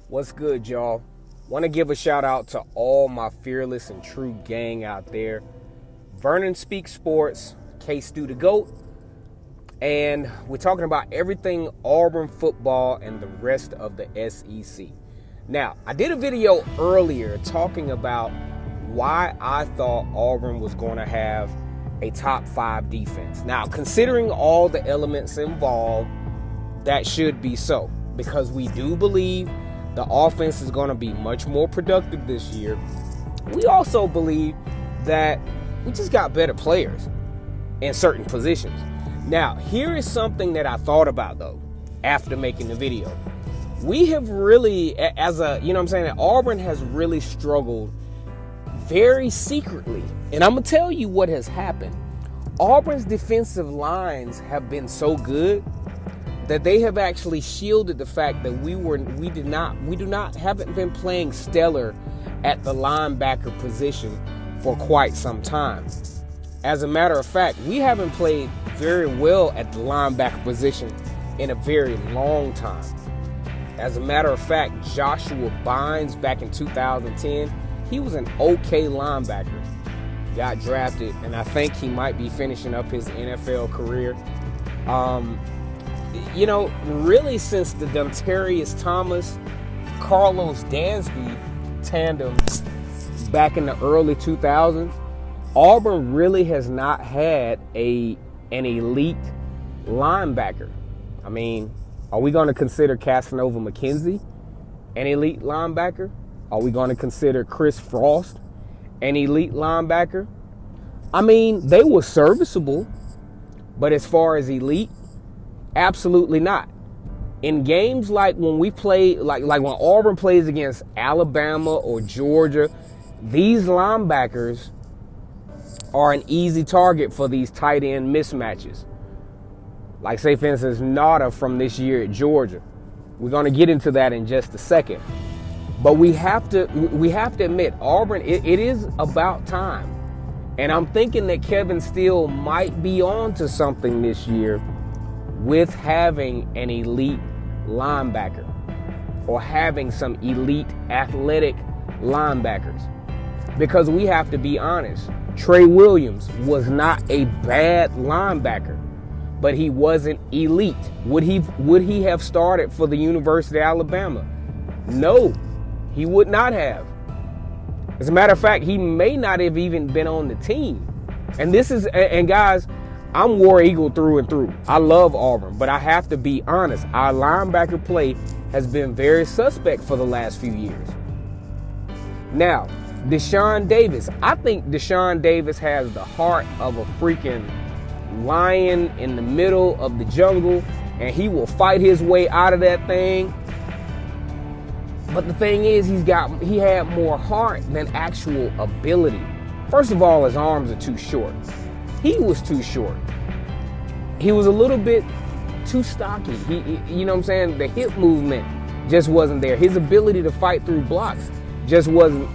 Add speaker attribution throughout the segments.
Speaker 1: What's good, y'all? Want to give a shout out to all my fearless and true gang out there. Vernon Speaks Sports, K-Stu the GOAT, and we're talking about everything Auburn football and the rest of the SEC. Now, I did a video earlier talking about why I thought Auburn was going to have a top 5 defense. Now, considering all the elements involved, that should be so, because we do believe the offense is going to be much more productive this year. We also believe that we just got better players in certain positions. Now, here is something that I thought about, though, after making the video. We have really, Auburn has really struggled very secretly. And I'm going to tell you what has happened. Auburn's defensive lines have been so good that they have actually shielded the fact that haven't been playing stellar at the linebacker position for quite some time. As a matter of fact, we haven't played very well at the linebacker position in a very long time. As a matter of fact, Joshua Bynes back in 2010, he was an okay linebacker. Got drafted, and I think he might be finishing up his NFL career. Really since the Demaryius Thomas, Carlos Dansby tandem back in the early 2000s, Auburn really has not had an elite linebacker. I mean, are we going to consider Casanova McKenzie an elite linebacker? Are we going to consider Chris Frost an elite linebacker? I mean, they were serviceable, but as far as elite, absolutely not. In games like when we play, like when Auburn plays against Alabama or Georgia, these linebackers are an easy target for these tight end mismatches. Like, say, for instance, Nada from this year at Georgia. We're going to get into that in just a second. But we have to admit, Auburn, it is about time. And I'm thinking that Kevin Steele might be on to something this year with having an elite linebacker or having some elite athletic linebackers. Because we have to be honest, Trey Williams was not a bad linebacker, but he wasn't elite. Would he have started for the University of Alabama? No, he would not have. As a matter of fact, he may not have even been on the team. And guys, I'm War Eagle through and through. I love Auburn, but I have to be honest. Our linebacker play has been very suspect for the last few years. Now, Deshaun Davis. I think Deshaun Davis has the heart of a freaking lion in the middle of the jungle, and he will fight his way out of that thing. But the thing is, he had more heart than actual ability. First of all, his arms are too short. He was too short. He was a little bit too stocky. The hip movement just wasn't there. His ability to fight through blocks just wasn't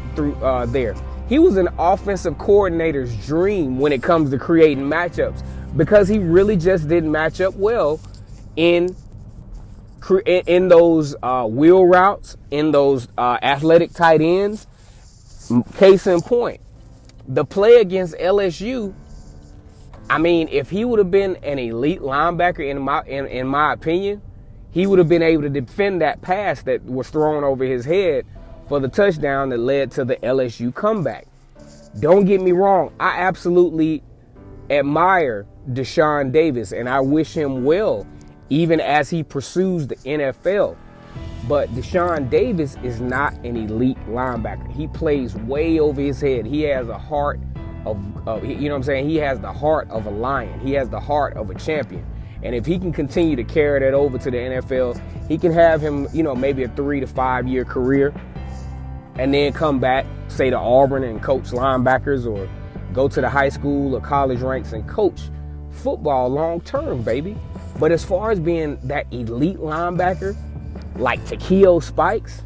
Speaker 1: there. He was an offensive coordinator's dream when it comes to creating matchups, because he really just didn't match up well in those wheel routes, in those athletic tight ends. Case in point, the play against LSU. I mean, if he would have been an elite linebacker, in my opinion, he would have been able to defend that pass that was thrown over his head for the touchdown that led to the LSU comeback. Don't get me wrong, I absolutely admire Deshaun Davis, and I wish him well, even as he pursues the NFL. But Deshaun Davis is not an elite linebacker. He plays way over his head. He has a heart he has the heart of a lion. He has the heart of a champion. And if he can continue to carry that over to the NFL, he can have him, maybe a 3 to 5 year career, and then come back, say, to Auburn and coach linebackers, or go to the high school or college ranks and coach football long term, baby. But as far as being that elite linebacker, like Takeo Spikes,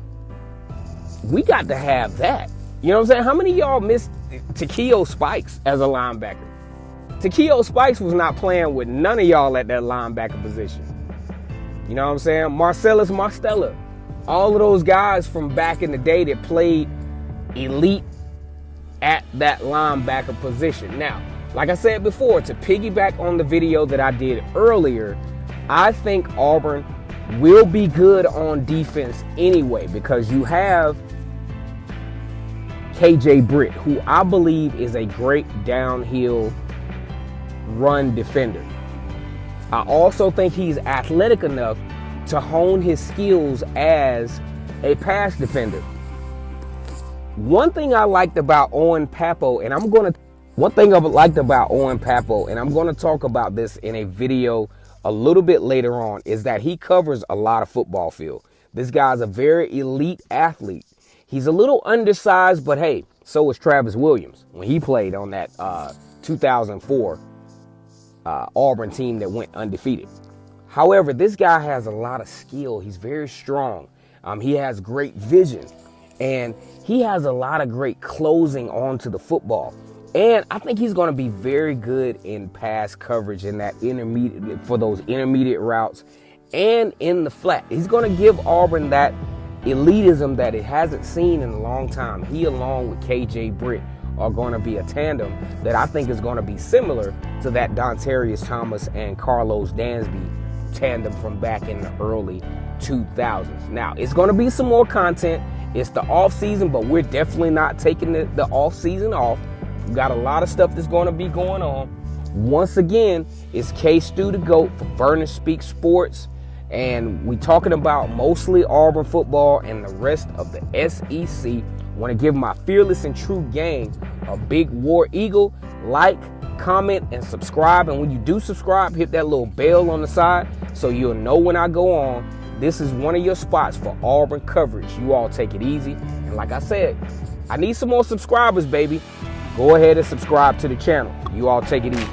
Speaker 1: we got to have that. You know what I'm saying? How many of y'all missed Takeo Spikes as a linebacker? Takeo Spikes was not playing with none of y'all at that linebacker position. You know what I'm saying? Marcellus Marstella all of those guys from back in the day that played elite at that linebacker position. Now, like I said before, to piggyback on the video that I did earlier, I think Auburn will be good on defense anyway, because you have KJ Britt, who I believe is a great downhill run defender. I also think he's athletic enough to hone his skills as a pass defender. One thing I liked about Owen Pappoe, and I'm going to talk about this in a video a little bit later on, is that he covers a lot of football field. This guy's a very elite athlete. He's a little undersized, but hey, so was Travis Williams when he played on that 2004 Auburn team that went undefeated. However, this guy has a lot of skill. He's very strong. He has great vision, and he has a lot of great closing onto the football. And I think he's going to be very good in pass coverage in that intermediate, for those intermediate routes and in the flat. He's going to give Auburn that elitism that it hasn't seen in a long time. He, along with KJ Britt, are going to be a tandem that I think is going to be similar to that Dontarius Thomas and Carlos Dansby tandem from back in the early 2000s. Now, it's going to be some more content. It's the off season, but we're definitely not taking the off season off. We've got a lot of stuff that's going to be going on. Once again, it's K-Stu the GOAT for Vernon Speaks Sports. And we talking about mostly Auburn football and the rest of the SEC. Want to give my fearless and true gang a big War Eagle. Like, comment, and subscribe. And when you do subscribe, hit that little bell on the side so you'll know when I go on. This is one of your spots for Auburn coverage. You all take it easy. And like I said, I need some more subscribers, baby. Go ahead and subscribe to the channel. You all take it easy.